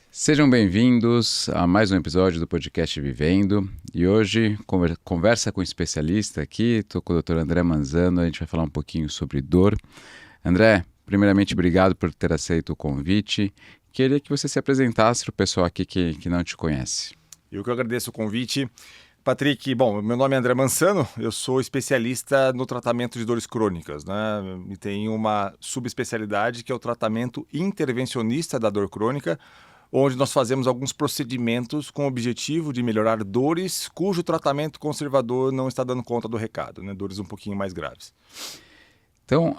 Sejam bem-vindos a mais um episódio do podcast Vivendo. E hoje, conversa com um especialista aqui, estou com o Dr. André Manzano, a gente vai falar um pouquinho sobre dor. André, primeiramente, obrigado por ter aceito o convite. Queria que você se apresentasse para o pessoal aqui que não te conhece. Eu que agradeço o convite. Patrick, bom, meu nome é André Manzano, eu sou especialista no tratamento de dores crônicas, né? E tenho uma subespecialidade que é o tratamento intervencionista da dor crônica, onde nós fazemos alguns procedimentos com o objetivo de melhorar dores cujo tratamento conservador não está dando conta do recado, né? Dores um pouquinho mais graves. Então,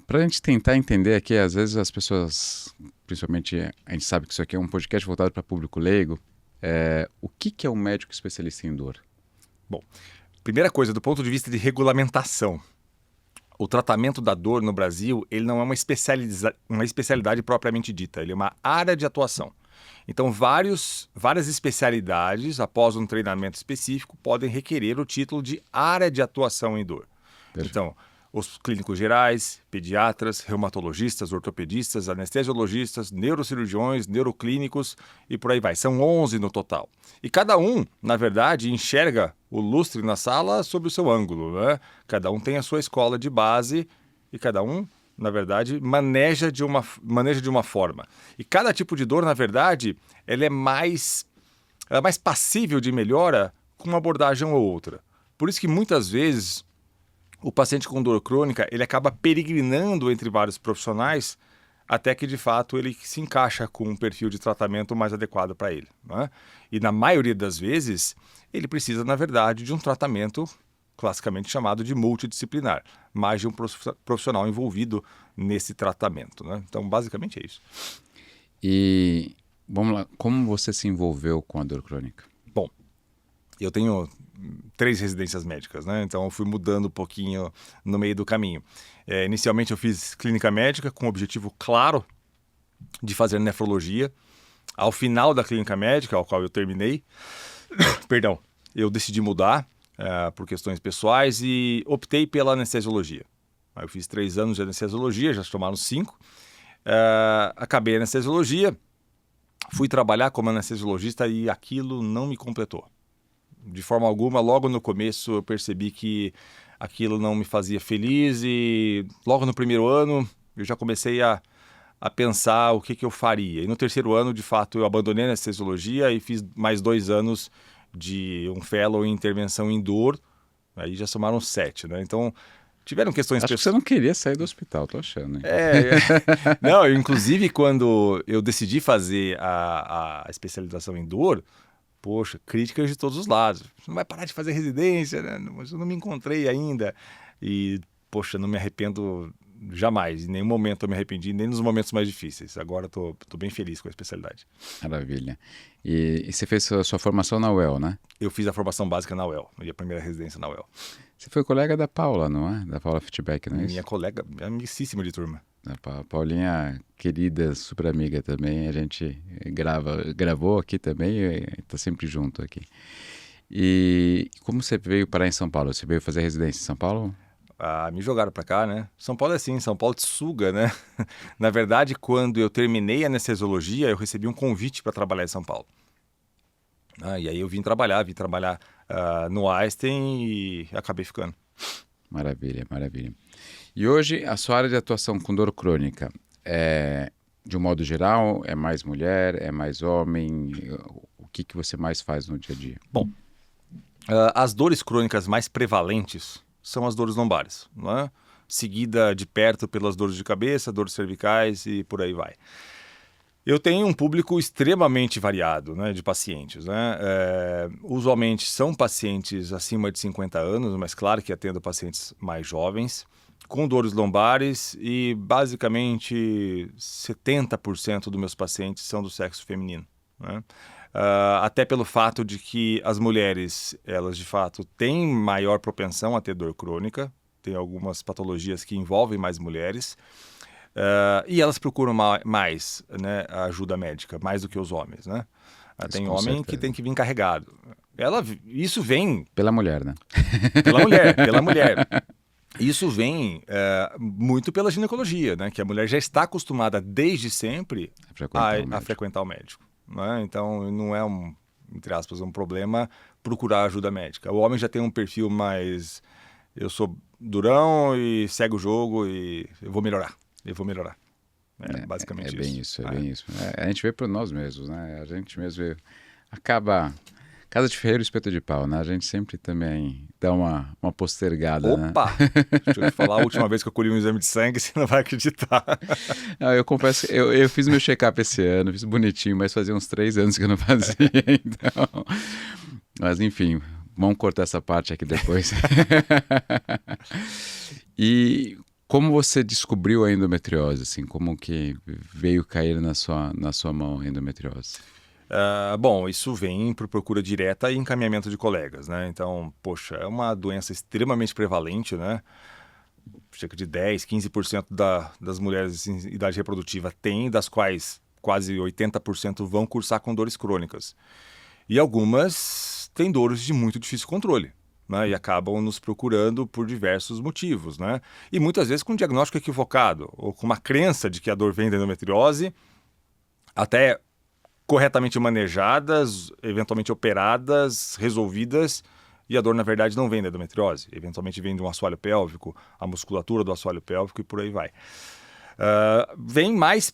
para a gente tentar entender aqui, às vezes as pessoas, principalmente a gente sabe que isso aqui é um podcast voltado para público leigo, o que é um médico especialista em dor? Bom, primeira coisa, do ponto de vista de regulamentação, o tratamento da dor no Brasil, ele não é uma especialidade propriamente dita, ele é uma área de atuação. Então, várias especialidades, após um treinamento específico, podem requerer o título de área de atuação em dor. Perfeito. Então, os clínicos gerais, pediatras, reumatologistas, ortopedistas, anestesiologistas, neurocirurgiões, neuroclínicos e por aí vai. São 11 no total. E cada um, na verdade, enxerga o lustre na sala sob o seu ângulo, né? Cada um tem a sua escola de base e cada um, na verdade, maneja de uma forma. E cada tipo de dor, na verdade, ela é mais passível de melhora com uma abordagem ou outra. Por isso que muitas vezes o paciente com dor crônica, ele acaba peregrinando entre vários profissionais até que, de fato, ele se encaixa com um perfil de tratamento mais adequado para ele, né? E, na maioria das vezes, ele precisa, na verdade, de um tratamento classicamente chamado de multidisciplinar, mais de um profissional envolvido nesse tratamento, né? Então, basicamente é isso. E, vamos lá, como você se envolveu com a dor crônica? Bom, eu tenho 3 residências médicas, né? Então eu fui mudando um pouquinho no meio do caminho. Inicialmente eu fiz clínica médica com o objetivo claro de fazer nefrologia. Ao final da clínica médica, ao qual eu terminei, perdão, eu decidi mudar por questões pessoais e optei pela anestesiologia. Aí eu fiz 3 anos de anestesiologia, já se tomaram 5. Acabei a anestesiologia, fui trabalhar como anestesiologista e aquilo não me completou. De forma alguma, logo no começo eu percebi que aquilo não me fazia feliz e logo no primeiro ano eu já comecei a pensar o que eu faria. E no terceiro ano, de fato, eu abandonei a anestesiologia e fiz mais 2 anos de um fellow em intervenção em dor. Aí já somaram 7, né? Então, tiveram questões... Acho que você não queria sair do hospital, tô achando, hein? Não, inclusive quando eu decidi fazer a especialização em dor, poxa, críticas de todos os lados. Você não vai parar de fazer residência, né? Mas eu não me encontrei ainda. E, poxa, não me arrependo jamais. Em nenhum momento eu me arrependi, nem nos momentos mais difíceis. Agora estou bem feliz com a especialidade. Maravilha. E você fez a sua formação na UEL, né? Eu fiz a formação básica na UEL, minha primeira residência na UEL. Você foi colega da Paula, não é? Da Paula Feedback, não é isso? Minha colega, amicíssima de turma. A Paulinha, querida, super amiga também, a gente gravou aqui também e está sempre junto aqui. E como você veio parar em São Paulo? Você veio fazer residência em São Paulo? Me jogaram para cá, né? São Paulo é assim, São Paulo te suga, né? Na verdade, quando eu terminei a anestesiologia, eu recebi um convite para trabalhar em São Paulo. E aí eu vim trabalhar no Einstein e acabei ficando. Maravilha, maravilha. E hoje a sua área de atuação com dor crônica de um modo geral, é mais mulher, é mais homem? O que você mais faz no dia a dia? Bom, as dores crônicas mais prevalentes são as dores lombares, não é? Seguida de perto pelas dores de cabeça, dores cervicais e por aí vai. Eu tenho um público extremamente variado, né, de pacientes, né? Usualmente são pacientes acima de 50 anos, mas claro que atendo pacientes mais jovens, com dores lombares e basicamente 70% dos meus pacientes são do sexo feminino, né? Até pelo fato de que as mulheres, elas de fato têm maior propensão a ter dor crônica, tem algumas patologias que envolvem mais mulheres, e elas procuram mais, né, a ajuda médica, mais do que os homens, né? Tem homem que tem que vir carregado. Isso vem... Pela mulher, né? Pela mulher. Isso vem muito pela ginecologia, né? Que a mulher já está acostumada desde sempre a frequentar o médico. Né? Então, não é entre aspas, um problema procurar ajuda médica. O homem já tem um perfil mais... Eu sou durão e segue o jogo e eu vou melhorar. Basicamente isso. Bem isso, bem isso. A gente vê por nós mesmos, né? A gente mesmo acaba... Casa de ferreiro, espeto de pau, né? A gente sempre também dá uma postergada, Opa! né? Deixa eu te falar, a última vez que eu colhi um exame de sangue, você não vai acreditar. Não, eu confesso que eu fiz meu check-up esse ano, fiz bonitinho, mas fazia uns 3 anos que eu não fazia, então... Mas enfim, vamos cortar essa parte aqui depois. E como você descobriu a endometriose, assim? Como que veio cair na sua mão a endometriose? Bom, isso vem por procura direta e encaminhamento de colegas, né? Então, poxa, é uma doença extremamente prevalente, né? Cerca de 10, 15% das mulheres em idade reprodutiva tem, das quais quase 80% vão cursar com dores crônicas. E algumas têm dores de muito difícil controle, né? E acabam nos procurando por diversos motivos, né? E muitas vezes com um diagnóstico equivocado, ou com uma crença de que a dor vem da endometriose, até corretamente manejadas, eventualmente operadas, resolvidas, e a dor, na verdade, não vem da endometriose. Eventualmente vem de um assoalho pélvico, a musculatura do assoalho pélvico e por aí vai. Vem mais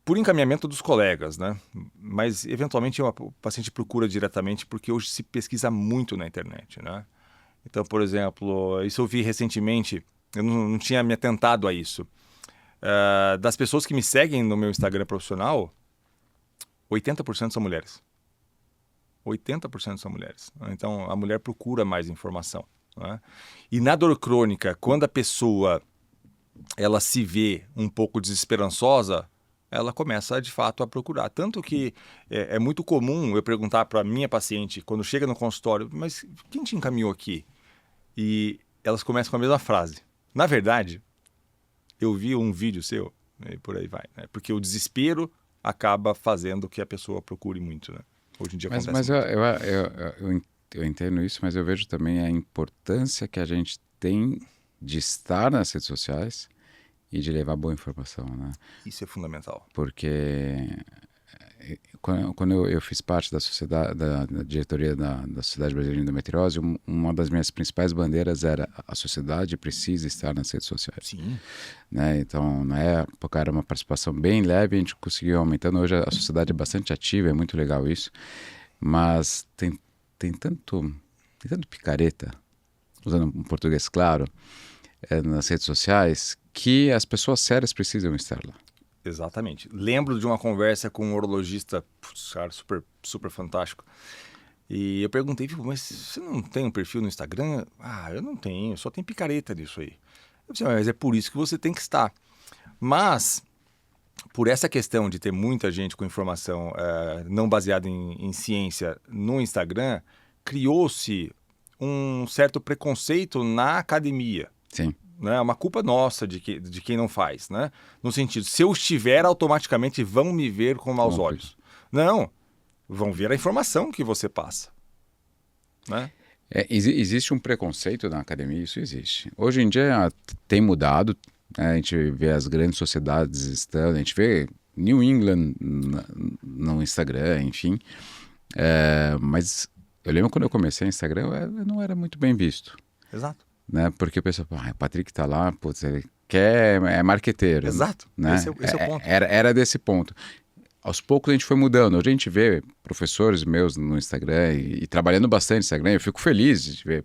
por encaminhamento dos colegas, né? Mas, eventualmente, o paciente procura diretamente porque hoje se pesquisa muito na internet, né? Então, por exemplo, isso eu vi recentemente, eu não tinha me atentado a isso. Das pessoas que me seguem no meu Instagram profissional, 80% são mulheres. 80% são mulheres. Então, a mulher procura mais informação. Né? E na dor crônica, quando a pessoa ela se vê um pouco desesperançosa, ela começa, de fato, a procurar. Tanto que é muito comum eu perguntar para a minha paciente, quando chega no consultório, mas quem te encaminhou aqui? E elas começam com a mesma frase. Na verdade, eu vi um vídeo seu, e por aí vai. Né? Porque o desespero acaba fazendo que a pessoa procure muito, né? Hoje em dia acontece Mas muito. eu entendo isso, mas eu vejo também a importância que a gente tem de estar nas redes sociais e de levar boa informação, né? Isso é fundamental. Porque quando eu fiz parte da sociedade, da diretoria da Sociedade Brasileira de Endometriose, uma das minhas principais bandeiras era a sociedade precisa estar nas redes sociais. Sim. Né? Então, na época era uma participação bem leve, a gente conseguiu aumentando. Hoje a sociedade é bastante ativa, é muito legal isso. Mas tem tanto picareta, usando um português claro, nas redes sociais, que as pessoas sérias precisam estar lá. Exatamente. Lembro de uma conversa com um urologista, cara, super, super fantástico. E eu perguntei, mas você não tem um perfil no Instagram? Ah, eu não tenho, só tem picareta nisso aí. Eu disse, mas é por isso que você tem que estar. Mas, por essa questão de ter muita gente com informação não baseada em ciência no Instagram, criou-se um certo preconceito na academia. Sim. É uma culpa nossa de quem não faz, né? No sentido, se eu estiver, automaticamente vão me ver com maus olhos. Não, vão ver a informação que você passa. Né? Existe um preconceito na academia, isso existe. Hoje em dia tem mudado, né? A gente vê as grandes sociedades estando, a gente vê New England no Instagram, enfim. Mas eu lembro quando eu comecei no Instagram, eu não era muito bem visto. Exato. Né? Porque o pessoal fala, o Patrick tá lá, putz, ele é marqueteiro. Exato, né? esse é o ponto. Era desse ponto. Aos poucos a gente foi mudando. Hoje a gente vê professores meus no Instagram e trabalhando bastante no Instagram. Eu fico feliz de ver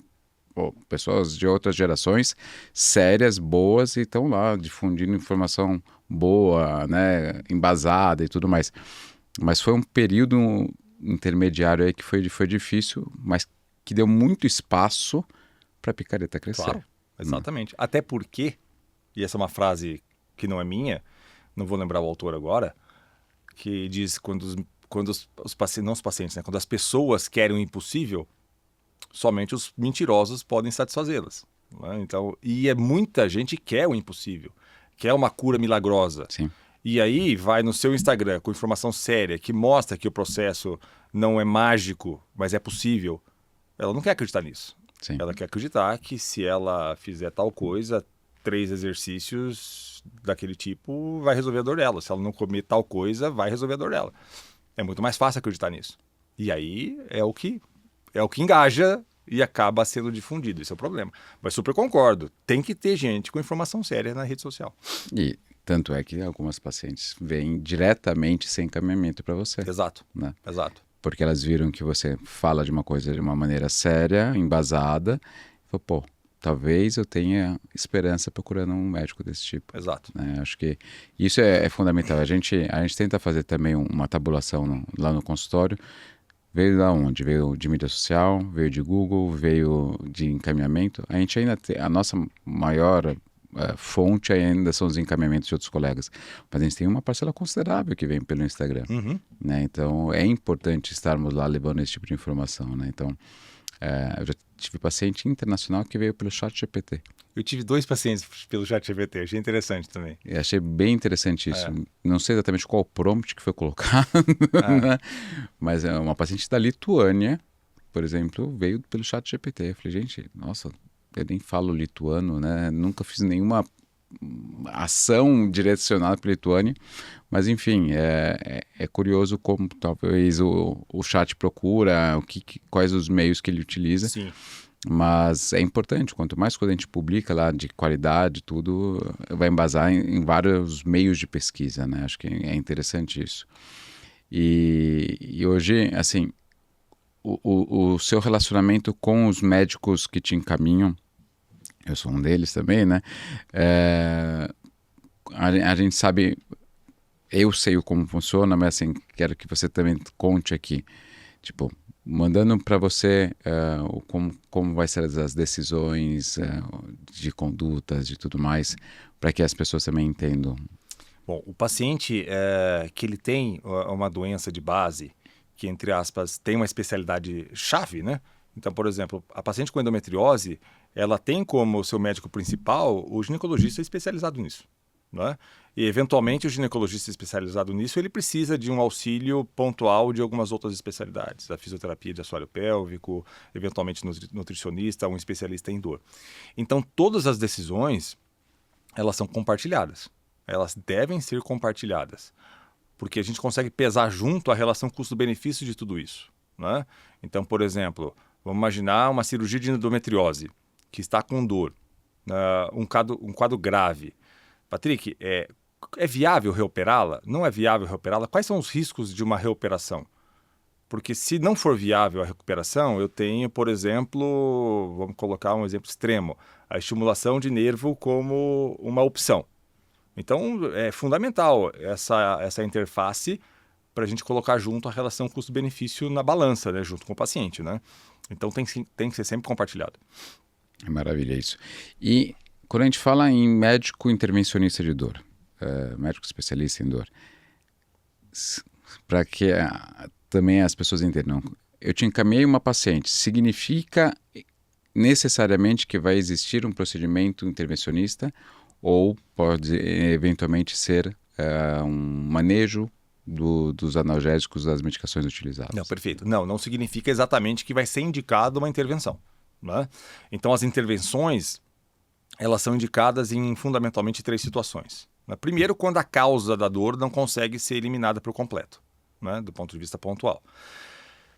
pessoas de outras gerações sérias, boas, e estão lá difundindo informação boa, né? Embasada e tudo mais. Mas foi um período intermediário aí que foi difícil, mas que deu muito espaço para a picareta crescer. Claro, exatamente. Até porque, e essa é uma frase que não é minha, não vou lembrar o autor agora, que diz quando os pacientes, não os pacientes, né? Quando as pessoas querem o impossível, somente os mentirosos podem satisfazê-las. Né? Então, e muita gente quer o impossível, quer uma cura milagrosa. Sim. E aí vai no seu Instagram com informação séria que mostra que o processo não é mágico, mas é possível. Ela não quer acreditar nisso. Sim. Ela quer acreditar que se ela fizer tal coisa, 3 exercícios daquele tipo vai resolver a dor dela. Se ela não comer tal coisa, vai resolver a dor dela. É muito mais fácil acreditar nisso. E aí é o que engaja e acaba sendo difundido. Esse é o problema. Mas super concordo. Tem que ter gente com informação séria na rede social. E tanto é que algumas pacientes vêm diretamente sem encaminhamento para você. Exato. Né? Exato. Porque elas viram que você fala de uma coisa de uma maneira séria, embasada. E falou, pô, talvez eu tenha esperança procurando um médico desse tipo. Exato. Né? Acho que isso é fundamental. A gente tenta fazer também uma tabulação lá no consultório. Veio da onde? Veio de mídia social, veio de Google, veio de encaminhamento. A gente ainda tem, a nossa maior fonte ainda são os encaminhamentos de outros colegas. Mas a gente tem uma parcela considerável que vem pelo Instagram. Uhum. Né? Então é importante estarmos lá levando esse tipo de informação. Né? Então, eu já tive paciente internacional que veio pelo ChatGPT. Eu tive 2 pacientes pelo ChatGPT, achei interessante também. Eu achei bem interessante isso. Não sei exatamente qual o prompt que foi colocado, né? Mas é uma paciente da Lituânia, por exemplo, veio pelo ChatGPT. Eu falei, gente, nossa, eu nem falo lituano, né? Nunca fiz nenhuma ação direcionada para a Lituânia, mas enfim, é curioso como talvez o chat procura, quais os meios que ele utiliza. Sim. Mas é importante, quanto mais coisa a gente publica lá de qualidade, tudo vai embasar em vários meios de pesquisa, né? Acho que é interessante isso. E hoje, assim, o seu relacionamento com os médicos que te encaminham, eu sou um deles também, né? A gente sabe, eu sei como funciona, mas assim, quero que você também conte aqui, tipo, mandando para você como vai ser as decisões de condutas, de tudo mais, para que as pessoas também entendam. Bom, o paciente que ele tem uma doença de base, que, entre aspas, tem uma especialidade chave, né? Então, por exemplo, a paciente com endometriose, ela tem como seu médico principal o ginecologista especializado nisso. Né? E, eventualmente, o ginecologista especializado nisso, ele precisa de um auxílio pontual de algumas outras especialidades. A fisioterapia de assoalho pélvico, eventualmente nutricionista, um especialista em dor. Então, todas as decisões, elas são compartilhadas. Elas devem ser compartilhadas. Porque a gente consegue pesar junto a relação custo-benefício de tudo isso. Né? Então, por exemplo, vamos imaginar uma cirurgia de endometriose, que está com dor, um quadro grave. Patrick, é viável reoperá-la? Não é viável reoperá-la? Quais são os riscos de uma reoperação? Porque se não for viável a recuperação, eu tenho, por exemplo, vamos colocar um exemplo extremo, a estimulação de nervo como uma opção. Então, é fundamental essa interface para a gente colocar junto a relação custo-benefício na balança, né, junto com o paciente. Né? Então, tem que ser sempre compartilhado. É maravilha isso. E quando a gente fala em médico intervencionista de dor, médico especialista em dor, para que também as pessoas entendam, eu te encaminhei uma paciente, significa necessariamente que vai existir um procedimento intervencionista ou pode eventualmente ser um manejo dos analgésicos, das medicações utilizadas? Não, perfeito. Não significa exatamente que vai ser indicada uma intervenção. Né? Então, as intervenções, elas são indicadas em fundamentalmente 3 situações. Primeiro, quando a causa da dor não consegue ser eliminada por completo, né, do ponto de vista pontual.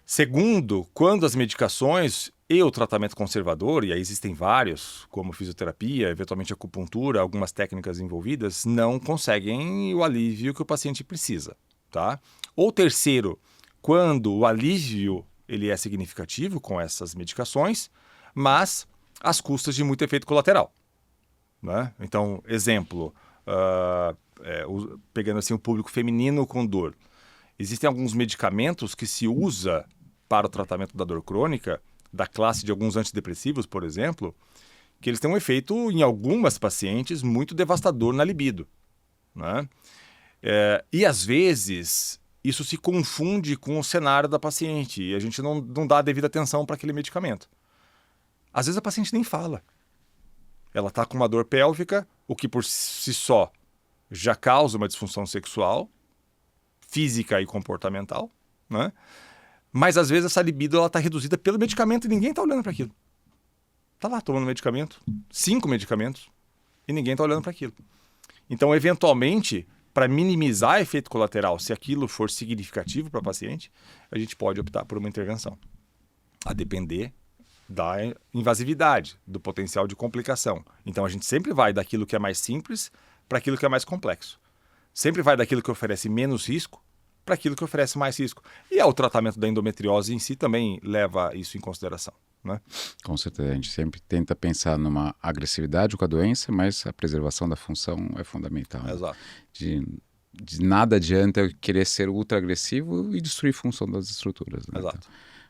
Segundo, quando as medicações e o tratamento conservador, e aí existem vários, como fisioterapia, eventualmente acupuntura, algumas técnicas envolvidas, não conseguem o alívio que o paciente precisa. Tá? Ou terceiro, quando o alívio ele é significativo com essas medicações, mas às custas de muito efeito colateral. Né? Então, exemplo, pegando assim o público feminino com dor. Existem alguns medicamentos que se usa para o tratamento da dor crônica, da classe de alguns antidepressivos, por exemplo, que eles têm um efeito, em algumas pacientes, muito devastador na libido. Né? E, às vezes, isso se confunde com o cenário da paciente e a gente não dá a devida atenção para aquele medicamento. Às vezes, a paciente nem fala. Ela está com uma dor pélvica, o que por si só já causa uma disfunção sexual, física e comportamental, né? Mas às vezes essa libido está reduzida pelo medicamento e ninguém está olhando para aquilo. Está lá tomando medicamento, 5 medicamentos, e ninguém está olhando para aquilo. Então, eventualmente, para minimizar efeito colateral, se aquilo for significativo para o paciente, a gente pode optar por uma intervenção, a depender da invasividade, do potencial de complicação. Então, a gente sempre vai daquilo que é mais simples para aquilo que é mais complexo. Sempre vai daquilo que oferece menos risco para aquilo que oferece mais risco. E o tratamento da endometriose em si também leva isso em consideração, né? Com certeza, a gente sempre tenta pensar numa agressividade com a doença, mas a preservação da função é fundamental. Né? Exato. De nada adianta eu querer ser ultra agressivo e destruir a função das estruturas. Né? Exato.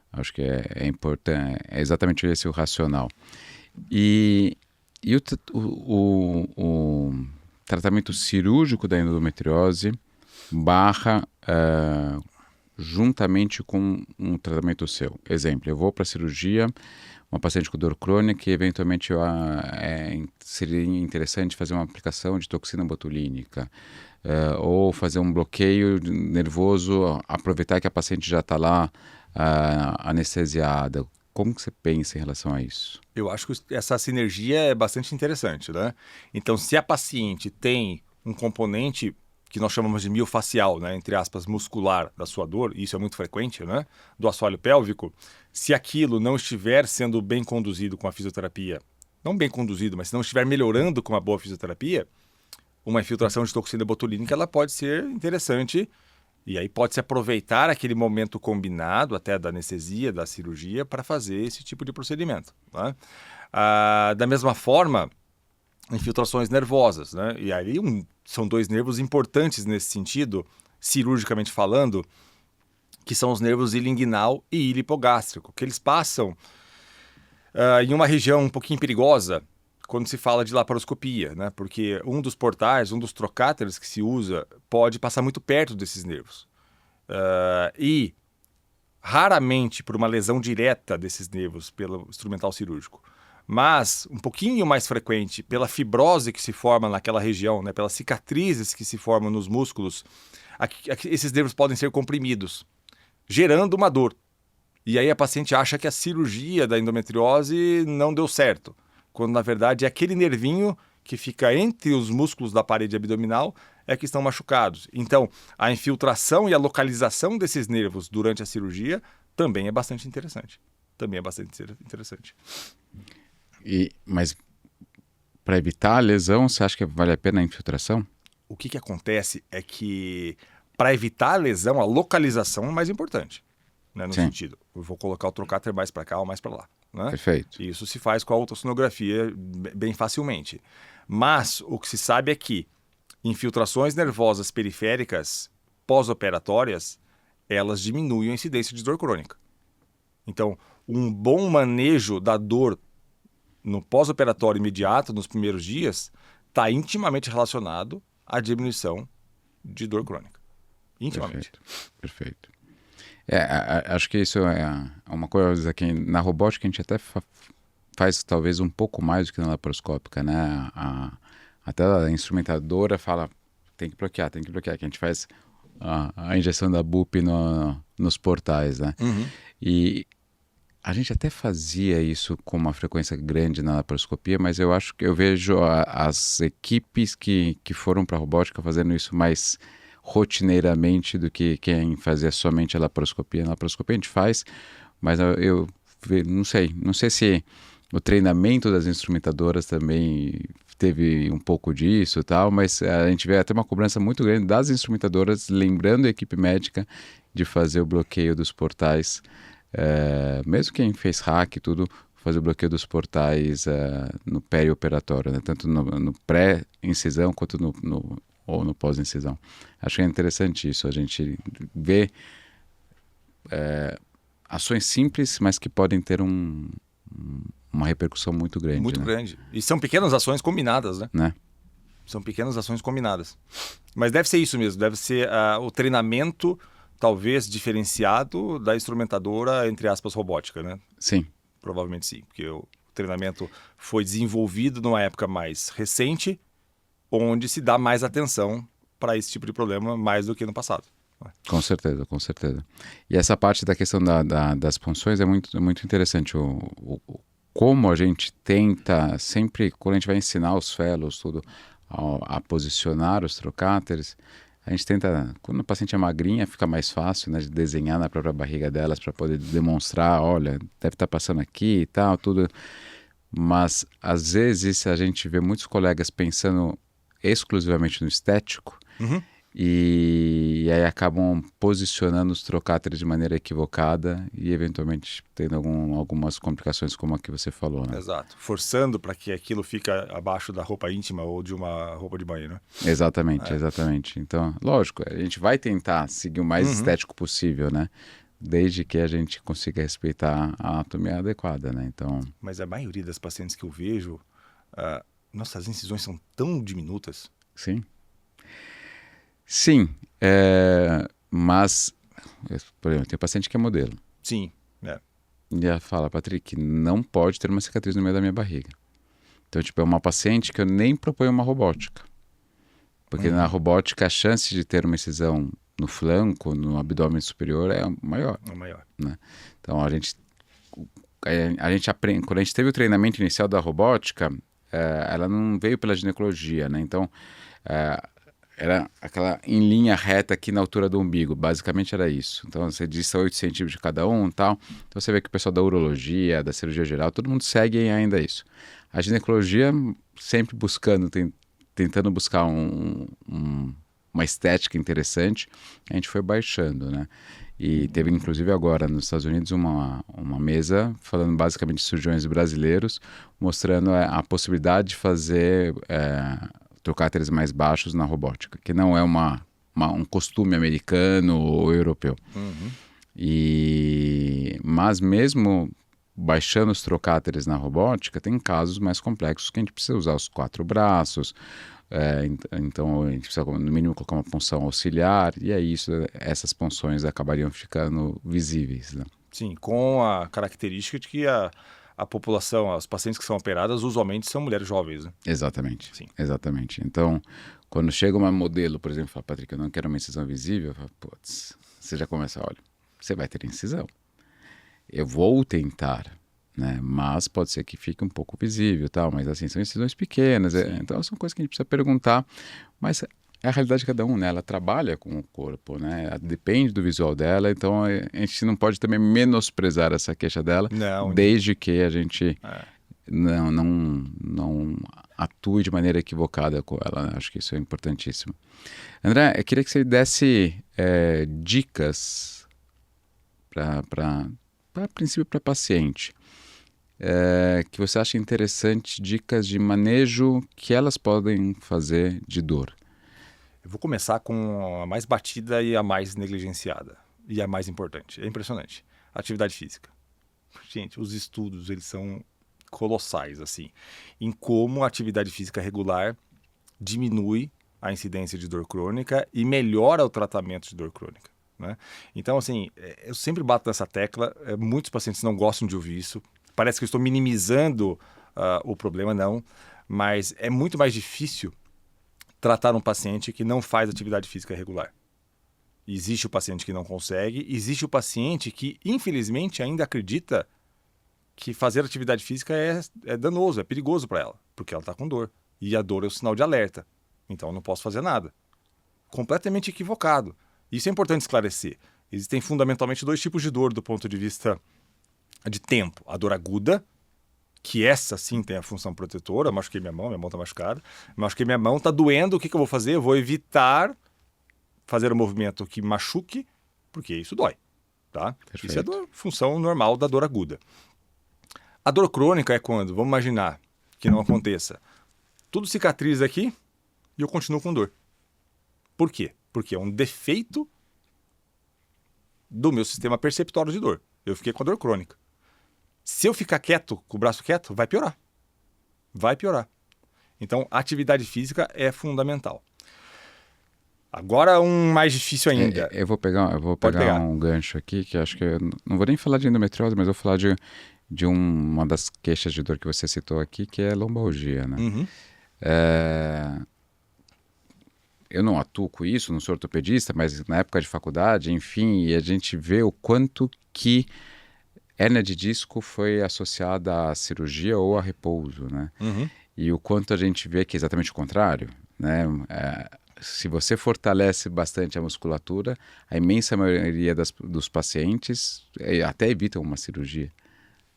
Então, acho que é importante, é exatamente esse o racional. E o tratamento cirúrgico da endometriose barra juntamente com um tratamento seu. Exemplo, eu vou para a cirurgia, uma paciente com dor crônica, e eventualmente seria interessante fazer uma aplicação de toxina botulínica, ou fazer um bloqueio nervoso, aproveitar que a paciente já está lá anestesiada. Como que você pensa em relação a isso? Eu acho que essa sinergia é bastante interessante, né? Então, se a paciente tem um componente que nós chamamos de miofacial, né, entre aspas, muscular da sua dor, e isso é muito frequente, né, do assoalho pélvico, se aquilo não estiver sendo bem conduzido com a fisioterapia, não bem conduzido, mas se não estiver melhorando com uma boa fisioterapia, uma infiltração de toxina botulínica ela pode ser interessante, e aí pode-se aproveitar aquele momento combinado, até da anestesia, da cirurgia, para fazer esse tipo de procedimento. Né? Da mesma forma, infiltrações nervosas, né? E aí são dois nervos importantes nesse sentido, cirurgicamente falando, que são os nervos ilinguinal e ilipogástrico, que eles passam em uma região um pouquinho perigosa quando se fala de laparoscopia, né? Porque um dos portais, um dos trocáteres que se usa, pode passar muito perto desses nervos. E raramente por uma lesão direta desses nervos pelo instrumental cirúrgico, mas um pouquinho mais frequente pela fibrose que se forma naquela região, né, pelas cicatrizes que se formam nos músculos, esses nervos podem ser comprimidos, gerando uma dor. E aí a paciente acha que a cirurgia da endometriose não deu certo, quando na verdade é aquele nervinho que fica entre os músculos da parede abdominal é que estão machucados. Então, a infiltração e a localização desses nervos durante a cirurgia também é bastante interessante. Mas para evitar a lesão, você acha que vale a pena a infiltração? O que acontece é que, para evitar a lesão, a localização é mais importante. Né? No sentido, eu vou colocar o trocáter mais para cá ou mais para lá. Né? Perfeito. Isso se faz com a ultrassonografia bem facilmente. Mas o que se sabe é que infiltrações nervosas periféricas pós-operatórias, elas diminuem a incidência de dor crônica. Então, um bom manejo da dor no pós-operatório imediato, nos primeiros dias, está intimamente relacionado à diminuição de dor crônica. Intimamente. Perfeito. Acho que isso é uma coisa que na robótica a gente até faz talvez um pouco mais do que na laparoscópica, né? Até a instrumentadora fala, tem que bloquear, que a gente faz a injeção da BUP nos portais, né? Uhum. E a gente até fazia isso com uma frequência grande na laparoscopia, mas eu acho que eu vejo as equipes que foram para a robótica fazendo isso mais rotineiramente do que quem fazia somente a laparoscopia. Na laparoscopia a gente faz, mas eu não sei se o treinamento das instrumentadoras também teve um pouco disso e tal, mas a gente vê até uma cobrança muito grande das instrumentadoras, lembrando a equipe médica de fazer o bloqueio dos portais, mesmo quem fez hack e tudo, fazer o bloqueio dos portais no perioperatório, né? Tanto no pré-incisão quanto ou no pós-incisão. Acho que é interessante isso, a gente vê ações simples, mas que podem ter uma repercussão muito grande. Muito né? grande. E são pequenas ações combinadas, né? São pequenas ações combinadas. Mas deve ser isso mesmo, deve ser o treinamento, talvez, diferenciado da instrumentadora, entre aspas, robótica, né? Sim. Provavelmente sim, porque o treinamento foi desenvolvido numa época mais recente, onde se dá mais atenção para esse tipo de problema mais do que no passado. Com certeza, com certeza. E essa parte da questão das punções é muito interessante. como a gente tenta sempre, quando a gente vai ensinar os fellows, tudo, a posicionar os trocáteres, a gente tenta, quando a paciente é magrinha, fica mais fácil, né, de desenhar na própria barriga delas para poder demonstrar, olha, deve estar passando aqui e tal, tudo. Mas, às vezes, a gente vê muitos colegas pensando exclusivamente no estético Uhum. e aí acabam posicionando os trocáteres de maneira equivocada e, eventualmente, tendo algumas complicações como a que você falou, né? Exato. Forçando para que aquilo fique abaixo da roupa íntima ou de uma roupa de banho, né? Exatamente, exatamente. Então, lógico, a gente vai tentar seguir o mais Uhum. estético possível, né? Desde que a gente consiga respeitar a anatomia adequada, né? Então, Mas a maioria das pacientes que eu vejo, nossas incisões são tão diminutas. sim. Sim, mas, por exemplo, tem paciente que é modelo. Sim, é. E ela fala, Patrick, não pode ter uma cicatriz no meio da minha barriga. Então, tipo, é uma paciente que eu nem proponho uma robótica. Porque na robótica a chance de ter uma incisão no flanco, no abdômen superior é maior, É maior. né? Então, a gente aprende, quando a gente teve o treinamento inicial da robótica, ela não veio pela ginecologia, né? Então, era aquela em linha reta aqui na altura do umbigo, basicamente era isso. Então você disse 8 centímetros de cada um e tal. Então você vê que o pessoal da urologia, da cirurgia geral, todo mundo segue ainda isso. A ginecologia sempre buscando, tentando buscar uma estética interessante, a gente foi baixando, né? E teve inclusive agora nos Estados Unidos uma mesa falando basicamente de cirurgiões brasileiros, mostrando a possibilidade de fazer trocáteres mais baixos na robótica, que não é um costume americano ou europeu. Uhum. Mas mesmo baixando os trocáteres na robótica, tem casos mais complexos que a gente precisa usar os 4 braços, então a gente precisa no mínimo colocar uma punção auxiliar, e aí essas punções acabariam ficando visíveis, né? Sim, com a característica de que a população, as pacientes que são operadas, usualmente são mulheres jovens, né? Exatamente, Sim. exatamente. Então, quando chega uma modelo, por exemplo, fala, Patrick, eu não quero uma incisão visível, eu falo, putz, você já começa, olha, você vai ter incisão. Eu vou tentar, né? Mas pode ser que fique um pouco visível, tal. Mas assim, são incisões pequenas, então são coisas que a gente precisa perguntar. Mas é a realidade de cada um, né? Ela trabalha com o corpo, né? Depende do visual dela, então a gente não pode também menosprezar essa queixa dela, Não, desde que a gente é. não atue de maneira equivocada com ela, né? Acho que isso é importantíssimo. André, eu queria que você desse dicas para princípio para paciente, que você acha interessante, dicas de manejo que elas podem fazer de dor. Eu vou começar com a mais batida e a mais negligenciada. E a mais importante. É impressionante. Atividade física. Gente, os estudos, eles são colossais, assim, em como a atividade física regular diminui a incidência de dor crônica e melhora o tratamento de dor crônica, né? Então, assim, eu sempre bato nessa tecla, muitos pacientes não gostam de ouvir isso, parece que eu estou minimizando o problema, não, mas é muito mais difícil tratar um paciente que não faz atividade física regular. Existe o paciente que não consegue, existe o paciente que, infelizmente, ainda acredita que fazer atividade física é danoso, é perigoso para ela, porque ela está com dor. E a dor é o sinal de alerta. Então eu não posso fazer nada. Completamente equivocado. Isso é importante esclarecer. Existem fundamentalmente 2 tipos de dor do ponto de vista de tempo. A dor aguda, que essa sim tem a função protetora. Eu machuquei minha mão está machucada. Machuquei minha mão, está doendo, o que eu vou fazer? Eu vou evitar fazer um movimento que machuque, porque isso dói. Tá? Isso é a função normal da dor aguda. A dor crônica é quando, vamos imaginar que não aconteça, tudo cicatriza aqui e eu continuo com dor. Por quê? Porque é um defeito do meu sistema perceptório de dor. Eu fiquei com a dor crônica. Se eu ficar quieto, com o braço quieto, vai piorar. Vai piorar. Então, a atividade física é fundamental. Agora, um mais difícil ainda. Eu vou pegar um gancho aqui, que acho que eu não vou nem falar de endometriose, mas eu vou falar de uma das queixas de dor que você citou aqui, que é lombalgia, né? Uhum. Eu não atuo com isso, não sou ortopedista, mas na época de faculdade, enfim, e a gente vê o quanto que hérnia de disco foi associada à cirurgia ou a repouso, né? Uhum. E o quanto a gente vê que é exatamente o contrário, né? Se você fortalece bastante a musculatura, a imensa maioria dos pacientes até evitam uma cirurgia,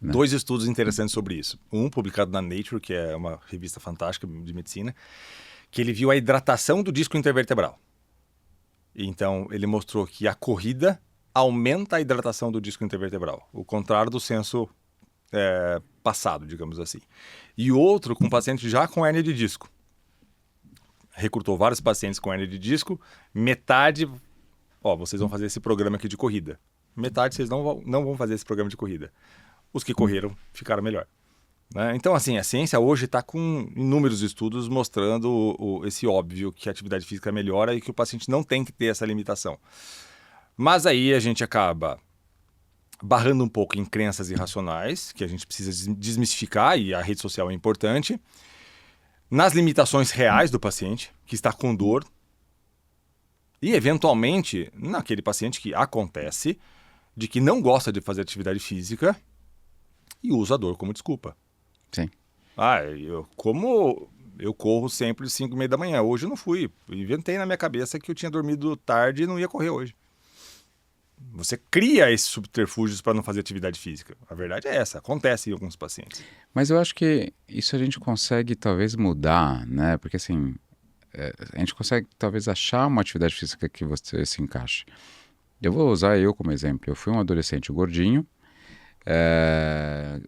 né? 2 estudos interessantes sobre isso. Um publicado na Nature, que é uma revista fantástica de medicina, que ele viu a hidratação do disco intervertebral. Então, ele mostrou que a corrida aumenta a hidratação do disco intervertebral, o contrário do senso passado, digamos assim. E outro com paciente já com hérnia de disco. Recrutou vários pacientes com hérnia de disco, metade, vocês vão fazer esse programa aqui de corrida. Metade vocês não vão fazer esse programa de corrida. Os que correram ficaram melhor. Né? Então, assim, a ciência hoje está com inúmeros estudos mostrando esse óbvio que a atividade física melhora e que o paciente não tem que ter essa limitação. Mas aí a gente acaba barrando um pouco em crenças irracionais, que a gente precisa desmistificar, e a rede social é importante, nas limitações reais do paciente, que está com dor, e, eventualmente, naquele paciente que acontece, de que não gosta de fazer atividade física e usa a dor como desculpa. Sim. Eu corro sempre às 5h30 da manhã. Hoje eu não fui. Inventei na minha cabeça que eu tinha dormido tarde e não ia correr hoje. Você cria esses subterfúgios para não fazer atividade física. A verdade é essa. Acontece em alguns pacientes. Mas eu acho que isso a gente consegue talvez mudar, né? Porque assim, a gente consegue talvez achar uma atividade física que você se encaixe. Eu vou usar eu como exemplo. Eu fui um adolescente gordinho.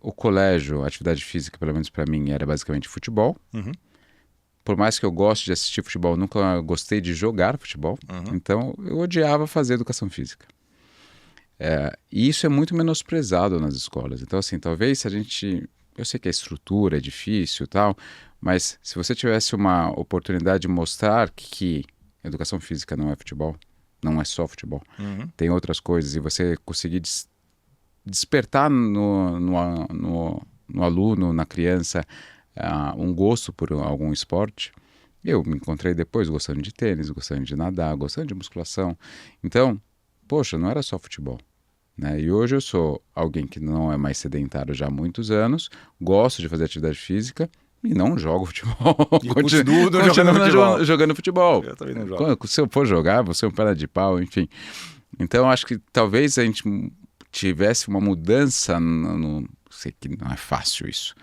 O colégio, a atividade física, pelo menos para mim, era basicamente futebol. Uhum. Por mais que eu goste de assistir futebol, nunca gostei de jogar futebol. Uhum. Então, eu odiava fazer educação física. E isso é muito menosprezado nas escolas. Então, assim, talvez se a gente... Eu sei que a estrutura é difícil e tal, mas se você tivesse uma oportunidade de mostrar que educação física não é futebol, não é só futebol, tem outras coisas, e você conseguir despertar no aluno, na criança, um gosto por algum esporte. Eu me encontrei depois gostando de tênis, gostando de nadar, gostando de musculação. Então, poxa, não era só futebol, né? E hoje eu sou alguém que não é mais sedentário já há muitos anos, gosto de fazer atividade física e não jogo futebol. Continuo jogando futebol. Eu também não jogo. Se eu for jogar, vou ser um perna de pau, enfim. Então, acho que talvez a gente tivesse uma mudança sei que não é fácil isso,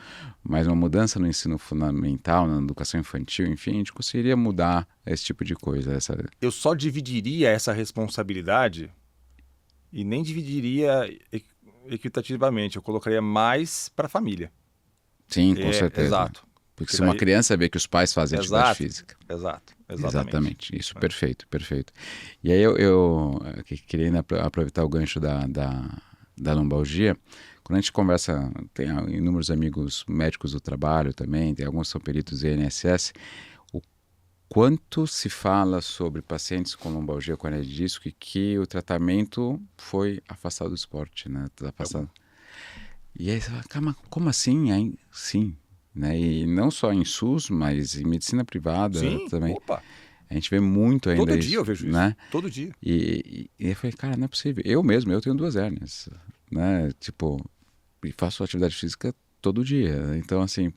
mas uma mudança no ensino fundamental, na educação infantil, enfim, a gente conseguiria mudar esse tipo de coisa. Eu só dividiria essa responsabilidade e nem dividiria equitativamente. Eu colocaria mais para a família. Sim, com certeza. Exato. Porque se uma criança vê que os pais fazem atividade física. Exatamente. Isso, perfeito. E aí eu queria ainda aproveitar o gancho da lombalgia. Quando a gente conversa, tem inúmeros amigos médicos do trabalho também, tem alguns que são peritos em INSS, o quanto se fala sobre pacientes com lombalgia, com hérnia de disco, e que o tratamento foi afastado do esporte, né? E aí você fala, calma, como assim? Sim. Né? E não só em SUS, mas em medicina privada também. Opa. A gente vê muito ainda Todo isso. dia eu vejo né? isso. Todo dia. E eu falei, cara, não é possível. Eu tenho 2 hérnias, né? Tipo, e faço atividade física todo dia. Então, assim,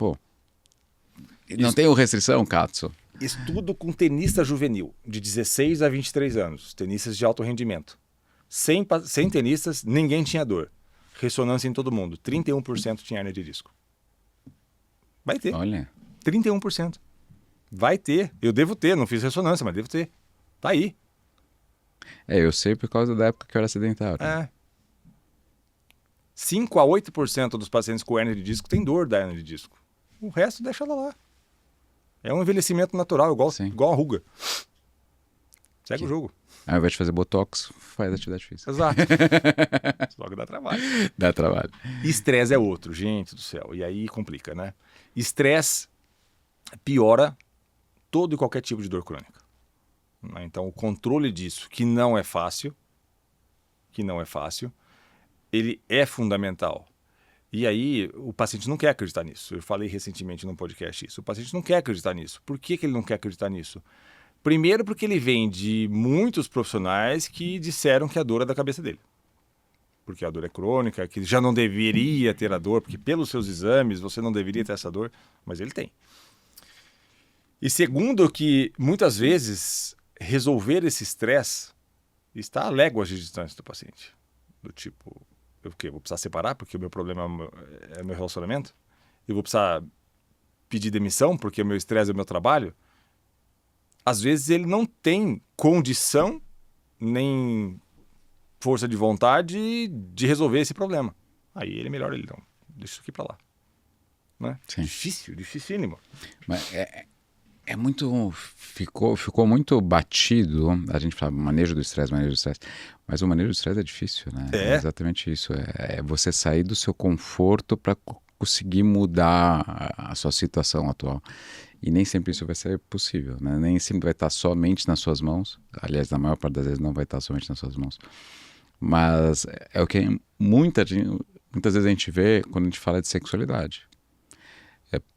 não tenho restrição, Katsu. Estudo com tenista juvenil, de 16 a 23 anos, tenistas de alto rendimento. 100 tenistas, ninguém tinha dor. Ressonância em todo mundo. 31% tinha hérnia de disco. Vai ter. Olha. 31%. Vai ter. Eu devo ter, não fiz ressonância, mas devo ter. Tá aí. Eu sei por causa da época que eu era sedentário. 5 a 8% dos pacientes com hérnia de disco tem dor da hérnia de disco. O resto deixa ela lá. É um envelhecimento natural, igual a ruga. Segue o jogo. Ao invés de fazer botox, faz atividade física. Exato. Logo dá trabalho. Dá trabalho. Estresse é outro, gente do céu. E aí complica, né? Estresse piora todo e qualquer tipo de dor crônica. Então, o controle disso, que não é fácil, ele é fundamental. E aí, o paciente não quer acreditar nisso. Eu falei recentemente num podcast isso. O paciente não quer acreditar nisso. Por que ele não quer acreditar nisso? Primeiro, porque ele vem de muitos profissionais que disseram que a dor é da cabeça dele. porque a dor é crônica, que já não deveria ter a dor, porque pelos seus exames você não deveria ter essa dor, mas ele tem. E segundo, que muitas vezes resolver esse estresse está a léguas de distância do paciente. Do tipo, eu vou precisar separar porque o meu problema é o meu relacionamento? Eu vou precisar pedir demissão porque o meu estresse é o meu trabalho? Às vezes ele não tem condição nem força de vontade de resolver esse problema. Aí ele é melhor ele não. Deixa isso aqui pra lá. Né? Sim. Dificílimo. Mas é muito... Ficou muito batido, a gente fala manejo do estresse, mas o manejo do estresse é difícil, né? É exatamente isso. É você sair do seu conforto para conseguir mudar a sua situação atual. E nem sempre isso vai ser possível, né? Nem sempre vai estar somente nas suas mãos. Aliás, na maior parte das vezes não vai estar somente nas suas mãos. Mas é o que muitas vezes a gente vê quando a gente fala de sexualidade.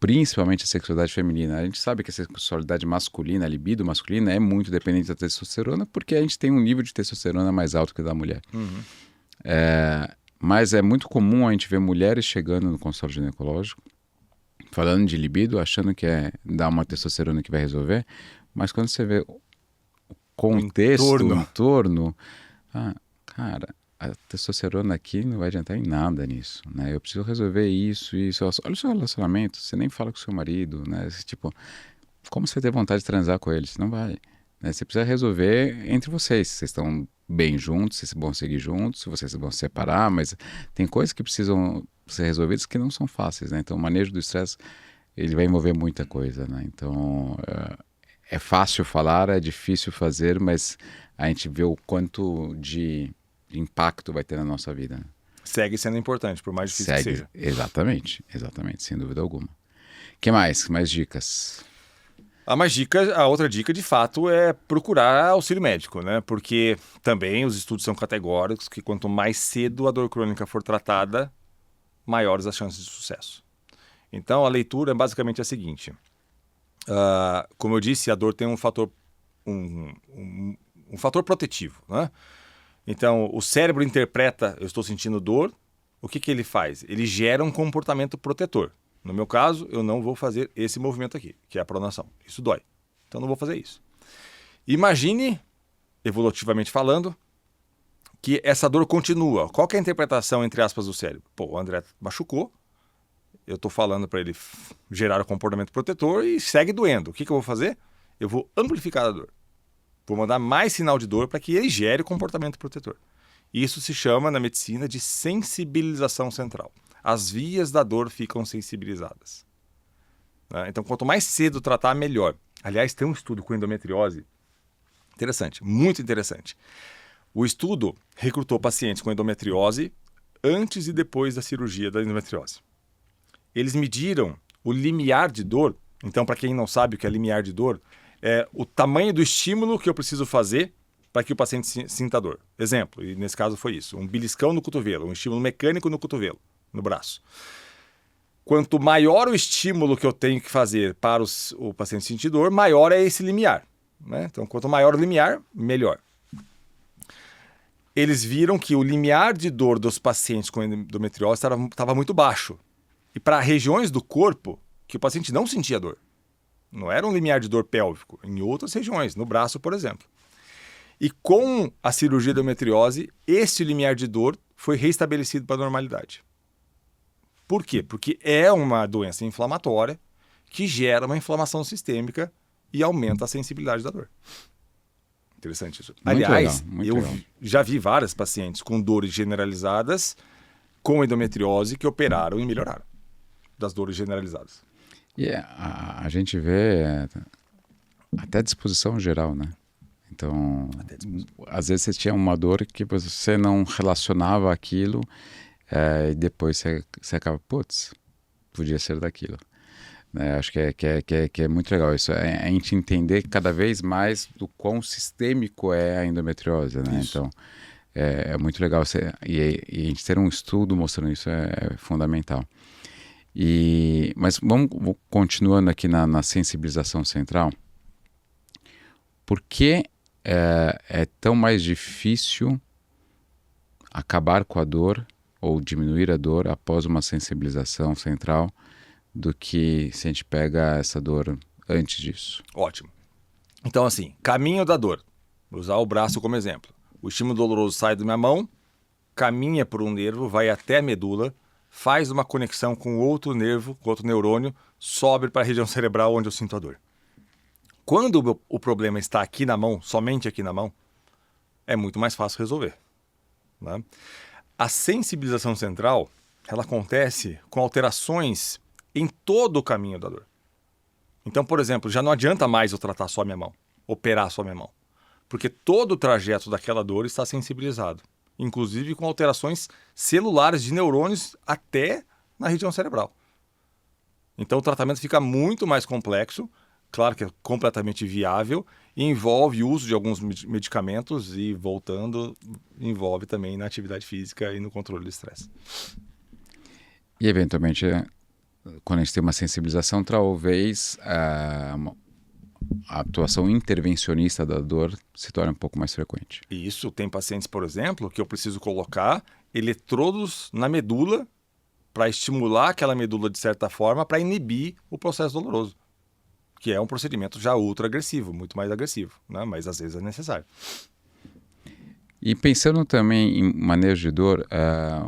Principalmente a sexualidade feminina. A gente sabe que a sexualidade masculina, a libido masculina, é muito dependente da testosterona, porque a gente tem um nível de testosterona mais alto que o da mulher. Uhum. Mas é muito comum a gente ver mulheres chegando no consultório ginecológico, falando de libido, achando que é dar uma testosterona que vai resolver, mas quando você vê o contexto, o entorno, cara, a testosterona aqui não vai adiantar em nada nisso, né? Eu preciso resolver isso. Olha o seu relacionamento, você nem fala com o seu marido, né? Tipo, como você vai ter vontade de transar com ele? Você não vai, né? Você precisa resolver entre vocês. Vocês estão bem juntos, vocês vão seguir juntos, vocês vão se separar, mas tem coisas que precisam ser resolvidas que não são fáceis, né? Então, o manejo do estresse, ele vai envolver muita coisa, né? Então, é fácil falar, é difícil fazer, mas a gente vê o quanto de impacto vai ter na nossa vida. Né? Segue sendo importante, por mais difícil que seja. Exatamente, sem dúvida alguma. Que mais? Mais dicas? A outra dica, de fato, é procurar auxílio médico, né? Porque também os estudos são categóricos que quanto mais cedo a dor crônica for tratada, maiores as chances de sucesso. Então, a leitura é basicamente a seguinte. Como eu disse, a dor tem um fator protetivo, né? Então, o cérebro interpreta, eu estou sentindo dor, o que ele faz? Ele gera um comportamento protetor. No meu caso, eu não vou fazer esse movimento aqui, que é a pronação. Isso dói. Então, não vou fazer isso. Imagine, evolutivamente falando, que essa dor continua. Qual que é a interpretação, entre aspas, do cérebro? Pô, o André machucou, eu estou falando para ele gerar o comportamento protetor e segue doendo. O que eu vou fazer? Eu vou amplificar a dor. Vou mandar mais sinal de dor para que ele gere o comportamento protetor. Isso se chama, na medicina, de sensibilização central. As vias da dor ficam sensibilizadas. Né? Então, quanto mais cedo tratar, melhor. Aliás, tem um estudo com endometriose interessante, muito interessante. O estudo recrutou pacientes com endometriose antes e depois da cirurgia da endometriose. Eles mediram o limiar de dor. Então, para quem não sabe o que é limiar de dor, é o tamanho do estímulo que eu preciso fazer para que o paciente sinta dor. Exemplo, e nesse caso foi isso, um beliscão no cotovelo, um estímulo mecânico no cotovelo, no braço. Quanto maior o estímulo que eu tenho que fazer para o paciente sentir dor, maior é esse limiar. Né? Então, quanto maior o limiar, melhor. Eles viram que o limiar de dor dos pacientes com endometriose estava muito baixo. E para regiões do corpo que o paciente não sentia dor. Não era um limiar de dor pélvico, em outras regiões, no braço, por exemplo. E com a cirurgia de endometriose, esse limiar de dor foi restabelecido para a normalidade. Por quê? Porque é uma doença inflamatória que gera uma inflamação sistêmica e aumenta a sensibilidade da dor. Interessante isso. Aliás, eu já vi várias pacientes com dores generalizadas com endometriose que operaram e melhoraram das dores generalizadas. E a gente vê até disposição geral, né? Então, às vezes você tinha uma dor que você não relacionava aquilo e depois você acaba, putz, podia ser daquilo. Acho que é muito legal isso. A gente entender cada vez mais do quão sistêmico é a endometriose, né? Isso. Então, é muito legal. E a gente ter um estudo mostrando isso é fundamental. Mas vamos continuando aqui na sensibilização central. Por que é tão mais difícil acabar com a dor ou diminuir a dor após uma sensibilização central do que se a gente pega essa dor antes disso. Ótimo. Então, assim, caminho da dor. Vou usar o braço como exemplo. O estímulo doloroso sai da minha mão, caminha por um nervo, vai até a medula, faz uma conexão com outro nervo, com outro neurônio, sobe para a região cerebral onde eu sinto a dor. Quando o problema está aqui na mão, somente aqui na mão, é muito mais fácil resolver, né? A sensibilização central, ela acontece com alterações em todo o caminho da dor. Então, por exemplo, já não adianta mais eu tratar só a minha mão, operar só a minha mão, porque todo o trajeto daquela dor está sensibilizado, inclusive com alterações celulares de neurônios até na região cerebral. Então o tratamento fica muito mais complexo, claro que é completamente viável, e envolve o uso de alguns medicamentos e, voltando, envolve também na atividade física e no controle do estresse. E, eventualmente, quando a gente tem uma sensibilização, talvez a atuação intervencionista da dor se torne um pouco mais frequente. E isso tem pacientes, por exemplo, que eu preciso colocar eletrodos na medula para estimular aquela medula de certa forma para inibir o processo doloroso, que é um procedimento já ultra agressivo, muito mais agressivo, né? Mas às vezes é necessário. E pensando também em manejo de dor,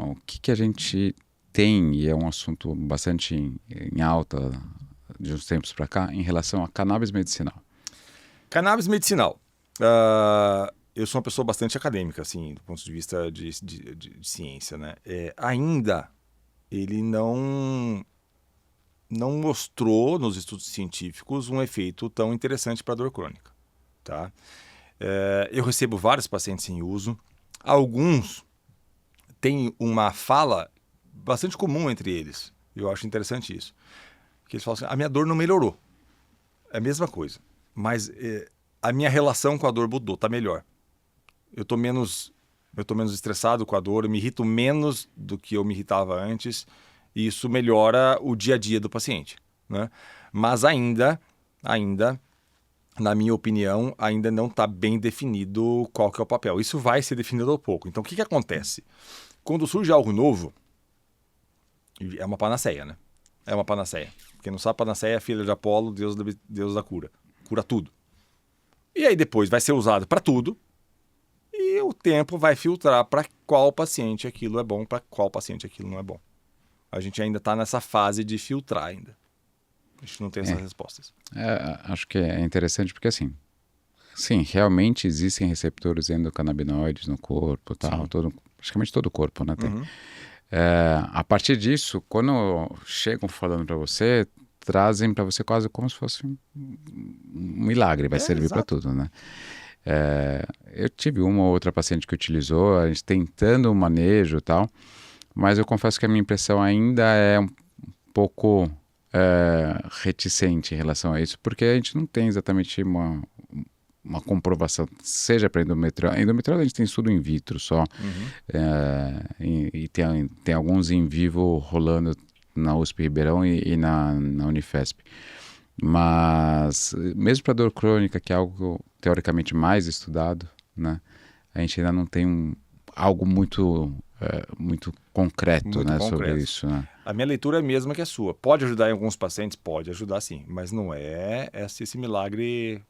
o que a gente tem, e é um assunto bastante em alta de uns tempos para cá, em relação a cannabis medicinal? Cannabis medicinal. Eu sou uma pessoa bastante acadêmica, assim, do ponto de vista de ciência, né? Ainda ele não mostrou nos estudos científicos um efeito tão interessante para a dor crônica, tá? Eu recebo vários pacientes em uso. Alguns têm uma fala bastante comum entre eles. Eu acho interessante isso. Que eles falam assim, a minha dor não melhorou. É a mesma coisa. Mas a minha relação com a dor mudou, tá melhor. Eu tô menos estressado com a dor, eu me irrito menos do que eu me irritava antes. E isso melhora o dia a dia do paciente, né? Mas ainda, na minha opinião, ainda não está bem definido qual que é o papel. Isso vai ser definido ao pouco. Então, o que acontece? Quando surge algo novo, é uma panaceia, né? É uma panaceia. Quem não sabe, panaceia é filha de Apolo, Deus da cura. Cura tudo. E aí depois vai ser usado para tudo e o tempo vai filtrar para qual paciente aquilo é bom, para qual paciente aquilo não é bom. A gente ainda está nessa fase de filtrar ainda. A gente não tem essas respostas. Acho que é interessante porque, assim, sim, realmente existem receptores endocannabinoides no corpo, tal, praticamente todo o corpo, né? Tem. Uhum. A partir disso, quando chegam falando para você, trazem para você quase como se fosse um milagre, vai servir para tudo, né? Eu tive uma ou outra paciente que utilizou, a gente tentando o manejo e tal, mas eu confesso que a minha impressão ainda é um pouco reticente em relação a isso, porque a gente não tem exatamente uma comprovação, seja para endometriose. Endometriose a gente tem estudo in vitro só, e tem alguns in vivo rolando na USP Ribeirão e na Unifesp. Mas mesmo para dor crônica, que é algo teoricamente mais estudado, né, a gente ainda não tem algo muito concreto, né, sobre isso. Né? A minha leitura é a mesma que a sua. Pode ajudar em alguns pacientes? Pode ajudar sim, mas não é esse milagre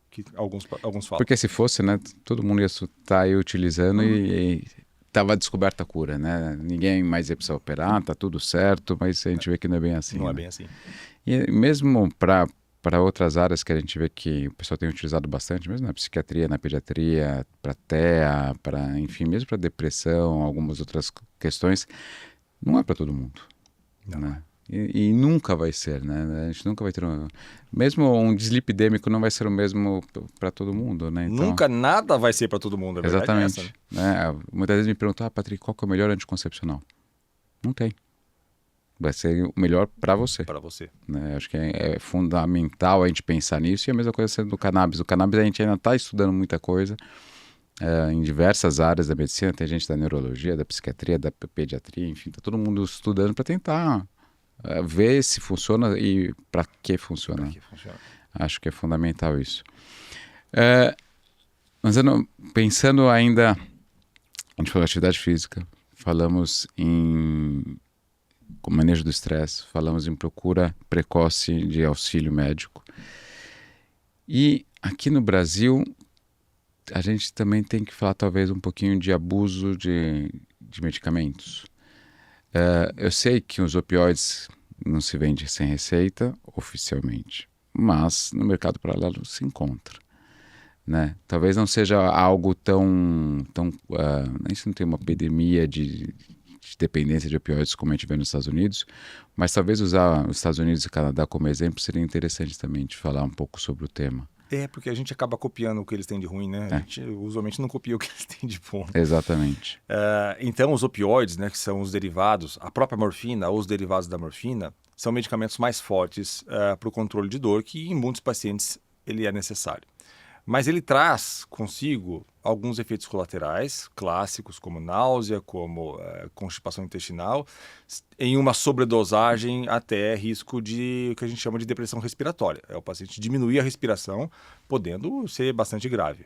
que alguns falam. Porque se fosse, né, todo mundo ia estar aí utilizando e estava descoberta a cura, né? Ninguém mais ia precisar operar, tá tudo certo, mas a gente vê que não é bem assim. Não né? é bem assim. E mesmo para outras áreas que a gente vê que o pessoal tem utilizado bastante, mesmo na psiquiatria, na pediatria, para TEA, enfim, mesmo para depressão, algumas outras questões, não é para todo mundo. Não. Né? E nunca vai ser, né? A gente nunca vai ter mesmo um dislipidêmico não vai ser o mesmo para todo mundo, né? Então, nunca nada vai ser para todo mundo, é verdade. Exatamente. Essa, né? Muitas vezes me perguntam, Patrick, qual que é o melhor anticoncepcional? Não tem. Vai ser o melhor para você. Para você. Né? Acho que é fundamental a gente pensar nisso. E a mesma coisa sendo do cannabis. O cannabis a gente ainda está estudando muita coisa em diversas áreas da medicina. Tem gente da neurologia, da psiquiatria, da pediatria, enfim, está todo mundo estudando para tentar ver se funciona e para que funciona. Pra que funciona. Acho que é fundamental isso. Mas pensando ainda A gente falou de atividade física, falamos em manejo do estresse, falamos em procura precoce de auxílio médico. E aqui no Brasil, a gente também tem que falar talvez um pouquinho de abuso de medicamentos. Eu sei que os opioides não se vendem sem receita, oficialmente, mas no mercado paralelo se encontra. Né? Talvez não seja algo tão a gente não tem uma epidemia de dependência de opioides como a gente vê nos Estados Unidos, mas talvez usar os Estados Unidos e Canadá como exemplo seria interessante também de falar um pouco sobre o tema. Porque a gente acaba copiando o que eles têm de ruim, né? A gente usualmente não copia o que eles têm de bom. Exatamente. Então, os opioides, né, que são os derivados, a própria morfina ou os derivados da morfina, são medicamentos mais fortes para o controle de dor, que em muitos pacientes ele é necessário. Mas ele traz consigo alguns efeitos colaterais clássicos, como náusea, como constipação intestinal, em uma sobredosagem até risco de o que a gente chama de depressão respiratória. É o paciente diminuir a respiração, podendo ser bastante grave.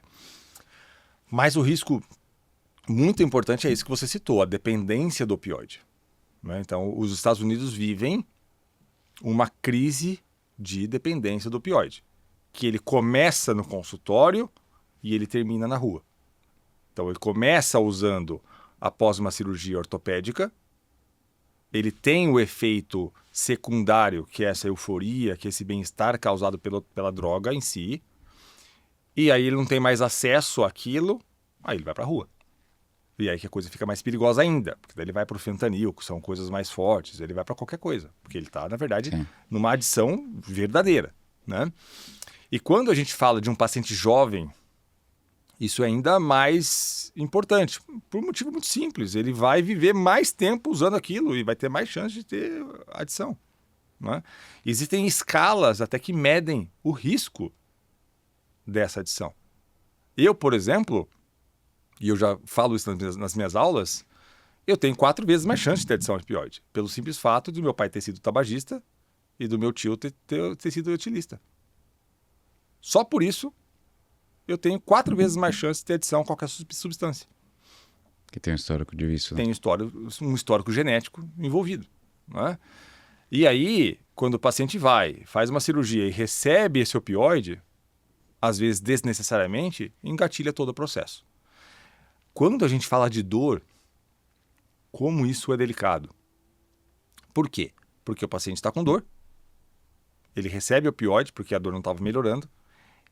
Mas o risco muito importante é isso que você citou, a dependência do opioide. Né? Então, os Estados Unidos vivem uma crise de dependência do opioide, que ele começa no consultório e ele termina na rua. Então, ele começa usando após uma cirurgia ortopédica, ele tem o efeito secundário, que é essa euforia, que é esse bem-estar causado pela droga em si, e aí ele não tem mais acesso àquilo, aí ele vai para a rua. E aí que a coisa fica mais perigosa ainda, porque daí ele vai para o fentanil, que são coisas mais fortes, ele vai para qualquer coisa, porque ele está, na verdade, numa adição verdadeira, né? E quando a gente fala de um paciente jovem, isso é ainda mais importante, por um motivo muito simples. Ele vai viver mais tempo usando aquilo e vai ter mais chance de ter adição. Né? Existem escalas até que medem o risco dessa adição. Eu, por exemplo, e eu já falo isso nas minhas aulas, eu tenho 4 vezes mais chance de ter adição de opioide, pelo simples fato de meu pai ter sido tabagista e do meu tio ter sido etilista. Só por isso, eu tenho 4 vezes mais chance de ter adição a qualquer substância. Que tem um histórico de vício. Tem um histórico genético envolvido. Né? E aí, quando o paciente faz uma cirurgia e recebe esse opioide, às vezes desnecessariamente, engatilha todo o processo. Quando a gente fala de dor, como isso é delicado? Por quê? Porque o paciente está com dor, ele recebe opioide porque a dor não estava melhorando,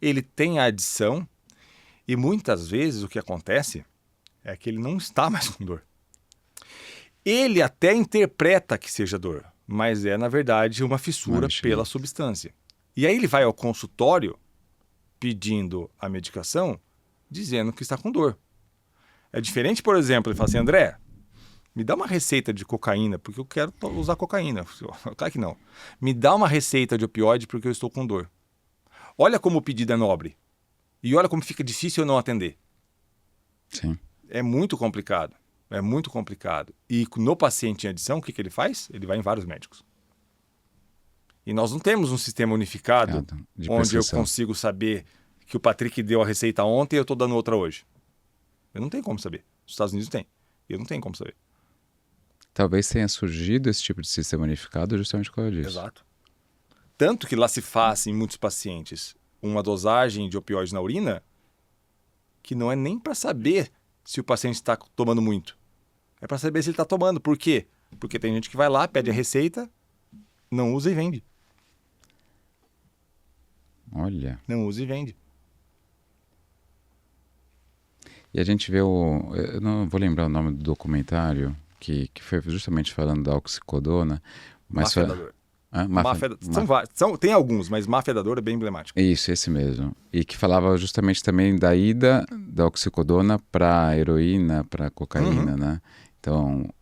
ele tem a adição e muitas vezes o que acontece é que ele não está mais com dor. Ele até interpreta que seja dor, mas é, na verdade, uma fissura pela substância. E aí ele vai ao consultório pedindo a medicação, dizendo que está com dor. É diferente, por exemplo, ele fala assim, André, me dá uma receita de cocaína, porque eu quero usar cocaína. Claro que não. Me dá uma receita de opioide porque eu estou com dor. Olha como o pedido é nobre. E olha como fica difícil eu não atender. Sim. É muito complicado. É muito complicado. E no paciente em adição, o que ele faz? Ele vai em vários médicos. E nós não temos um sistema unificado onde eu consigo saber que o Patrick deu a receita ontem e eu estou dando outra hoje. Eu não tenho como saber. Os Estados Unidos têm. Eu não tenho como saber. Talvez tenha surgido esse tipo de sistema unificado justamente por causa disso. Exato. Tanto que lá se faz, em muitos pacientes, uma dosagem de opioide na urina que não é nem para saber se o paciente está tomando muito. É para saber se ele está tomando. Por quê? Porque tem gente que vai lá, pede a receita, não usa e vende. Olha. Não usa e vende. E a gente vê eu não vou lembrar o nome do documentário, que foi justamente falando da oxicodona. Mas Máfia da dor. Tem alguns, mas Máfia da dor é bem emblemático. Isso, esse mesmo. E que falava justamente também da ida da oxicodona para heroína, para cocaína, né? Então,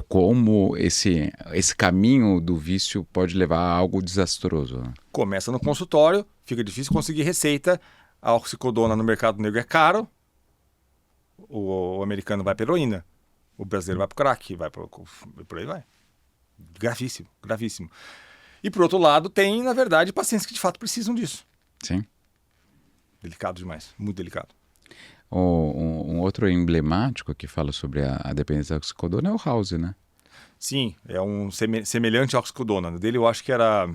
como esse caminho do vício pode levar a algo desastroso. Né? Começa no consultório, fica difícil conseguir receita, a oxicodona no mercado negro é caro, o americano vai para heroína, o brasileiro vai para o crack, por aí vai. Gravíssimo, gravíssimo. E por outro lado, tem, na verdade, pacientes que de fato precisam disso. Sim. Delicado demais, muito delicado. Um outro emblemático que fala sobre a dependência da oxicodona é o House, né? Sim, é um semelhante ao oxicodona. Dele eu acho que era...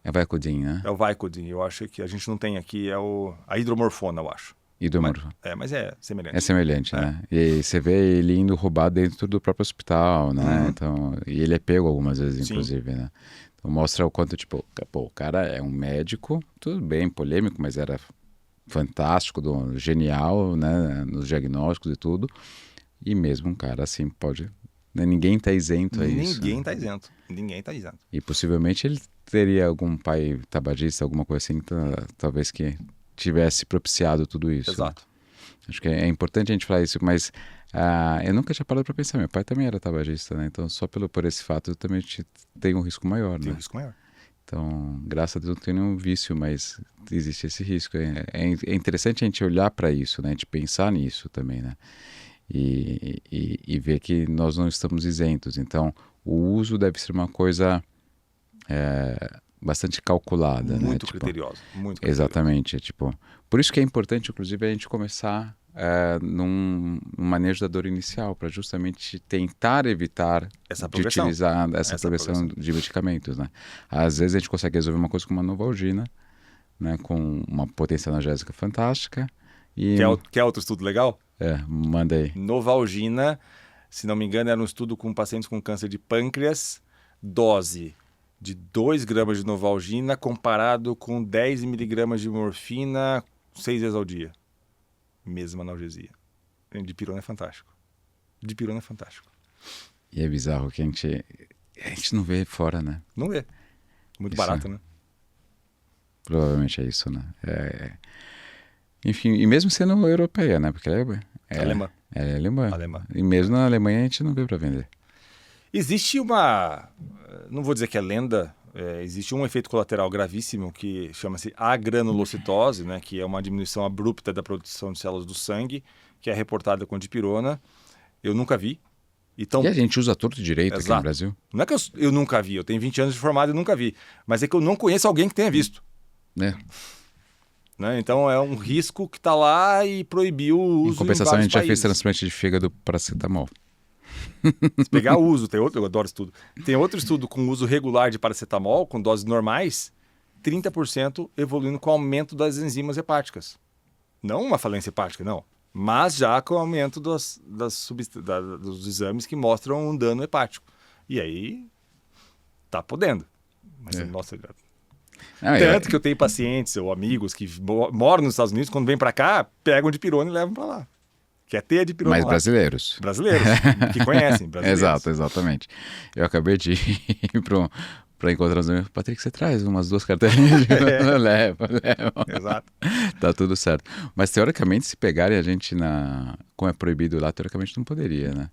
É Vicodin, né? É o Vicodin. Eu acho que a gente não tem aqui, a hidromorfona, eu acho. Mas é semelhante. É semelhante, né? E você vê ele indo roubar dentro do próprio hospital, né? Então, e ele é pego algumas vezes, inclusive, né? Então mostra o quanto, tipo, pô, o cara é um médico, tudo bem, polêmico, mas era fantástico, genial, né? Nos diagnósticos e tudo. E mesmo um cara assim pode... Né? Ninguém está isento a isso. Ninguém está isento. Ninguém está isento. E possivelmente ele teria algum pai tabagista, alguma coisa assim, talvez que tivesse propiciado tudo isso. Exato. Né? Acho que é importante a gente falar isso, mas eu nunca tinha parado para pensar. Meu pai também era tabagista, né? Então só por esse fato eu também tenho um risco maior, né? Tem um risco maior. Então, graças a Deus não tenho nenhum vício, mas existe esse risco. É interessante a gente olhar para isso, né? A gente pensar nisso também, né? E ver que nós não estamos isentos. Então, o uso deve ser uma coisa bastante calculada. Muito né? criteriosa. Muito criteriosa. Exatamente. Por isso que é importante, inclusive, a gente começar num manejo da dor inicial, para justamente tentar evitar de utilizar essa progressão de medicamentos. Né? Às vezes a gente consegue resolver uma coisa com uma Novalgina, né? Com uma potência analgésica fantástica. Quer outro estudo legal? Manda aí. Novalgina, se não me engano, era um estudo com pacientes com câncer de pâncreas, dose de 2 gramas de Novalgina comparado com 10 miligramas de morfina 6 vezes ao dia. Mesma analgesia. Dipirona é fantástico. Dipirona é fantástico. E é bizarro que a gente não vê fora, né? Não vê. Muito barato, né? Provavelmente é isso, né? Enfim, e mesmo sendo europeia, né? Porque ela é alemã. Ela é alemã. Alemã. E mesmo na Alemanha a gente não vê para vender. Existe não vou dizer que é lenda, existe um efeito colateral gravíssimo que chama-se agranulocitose, né? Que é uma diminuição abrupta da produção de células do sangue, que é reportada com dipirona. Eu nunca vi. E a gente usa torto direito aqui no Brasil. Não é que eu nunca vi, eu tenho 20 anos de formado e nunca vi. Mas é que eu não conheço alguém que tenha visto. Né? Então é um risco que está lá e proibiu o uso. Em compensação, a gente já fez países. transplante de fígado para paracetamol. Se pegar o uso, eu adoro estudo. Tem outro estudo com uso regular de paracetamol, com doses normais, 30% evoluindo com aumento das enzimas hepáticas. Não uma falência hepática, não. Mas já com aumento dos exames que mostram um dano hepático. E aí, tá podendo. Mas, nossa... Tanto que eu tenho pacientes ou amigos que moram nos Estados Unidos, quando vêm para cá, pegam dipirona e levam para lá. Quer ter a dipirona Mas lá. brasileiros. Brasileiros, que conhecem. Brasileiros. Exatamente. Eu acabei de ir para encontrar os amigos. Patrick, você traz umas 2 cartelinhas? Leva. Exato. Tá tudo certo. Mas, teoricamente, se pegarem a gente como é proibido lá, teoricamente não poderia, né?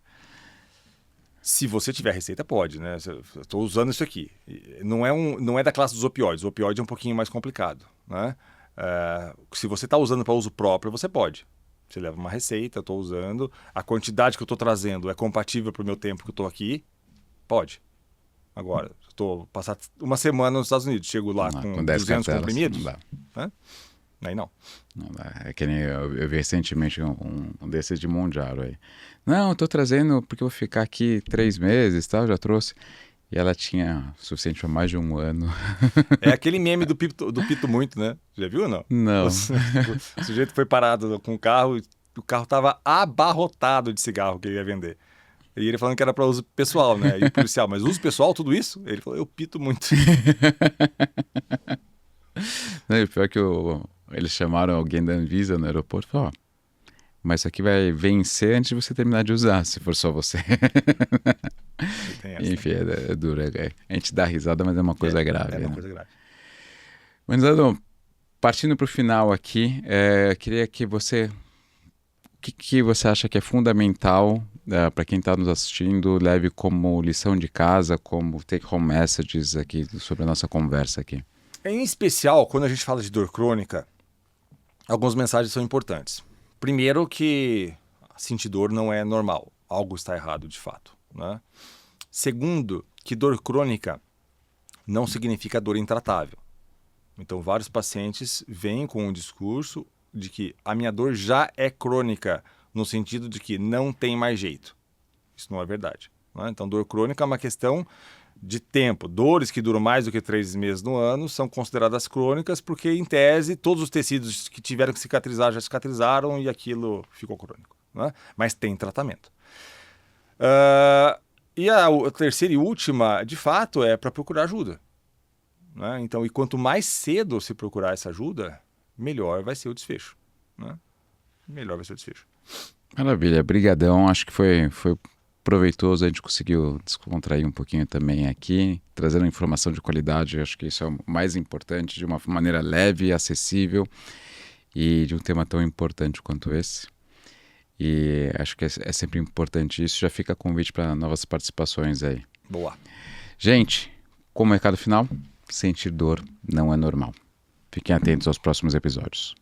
Se você tiver receita, pode, né? Estou usando isso aqui. Não é da classe dos opioides. O opioide é um pouquinho mais complicado, né? Se você está usando para uso próprio, você pode. Você leva uma receita, estou usando. A quantidade que eu estou trazendo é compatível para o meu tempo que eu estou aqui? Pode. Agora, estou passando uma semana nos Estados Unidos, chego lá com 10 200 cartelas, comprimidos. Não dá. Né? Aí não. Não dá. É que nem eu vi recentemente um desses de Mondiaro aí. Não, estou trazendo porque eu vou ficar aqui 3 meses, tal, já trouxe. E ela tinha suficiente para mais de 1 ano. É aquele meme do Pito Muito, né? Já viu ou não? Não. O sujeito foi parado com o carro e o carro estava abarrotado de cigarro que ele ia vender. E ele falando que era para uso pessoal, né? E o policial, mas uso pessoal, tudo isso? Ele falou, eu pito muito. Não, e pior que eles chamaram alguém da Anvisa no aeroporto e falaram, mas isso aqui vai vencer antes de você terminar de usar, se for só você. Enfim, é duro. A gente dá risada, mas é uma coisa grave. É uma coisa grave. Mas, Adão, partindo para o final aqui, queria que você... O que você acha que é fundamental para quem está nos assistindo, leve como lição de casa, como take-home messages aqui sobre a nossa conversa aqui? Em especial, quando a gente fala de dor crônica, algumas mensagens são importantes. Primeiro que sentir dor não é normal. Algo está errado de fato. Né? Segundo, que dor crônica não significa dor intratável. Então, vários pacientes vêm com um discurso de que a minha dor já é crônica, no sentido de que não tem mais jeito. Isso não é verdade. Né? Então, dor crônica é uma questão de tempo. Dores que duram mais do que 3 meses no ano são consideradas crônicas porque, em tese, todos os tecidos que tiveram que cicatrizar já cicatrizaram e aquilo ficou crônico. Né? Mas tem tratamento. E a terceira e última, de fato, é para procurar ajuda. Né? Então, e quanto mais cedo se procurar essa ajuda, melhor vai ser o desfecho. Né? Melhor vai ser o desfecho. Maravilha, brigadão. Acho que foi proveitoso, a gente conseguiu descontrair um pouquinho também aqui, trazendo informação de qualidade. Acho que isso é o mais importante, de uma maneira leve, acessível e de um tema tão importante quanto esse. E acho que é sempre importante isso. Já fica convite para novas participações aí. Boa. Gente, como recado final, sentir dor não é normal. Fiquem atentos aos próximos episódios.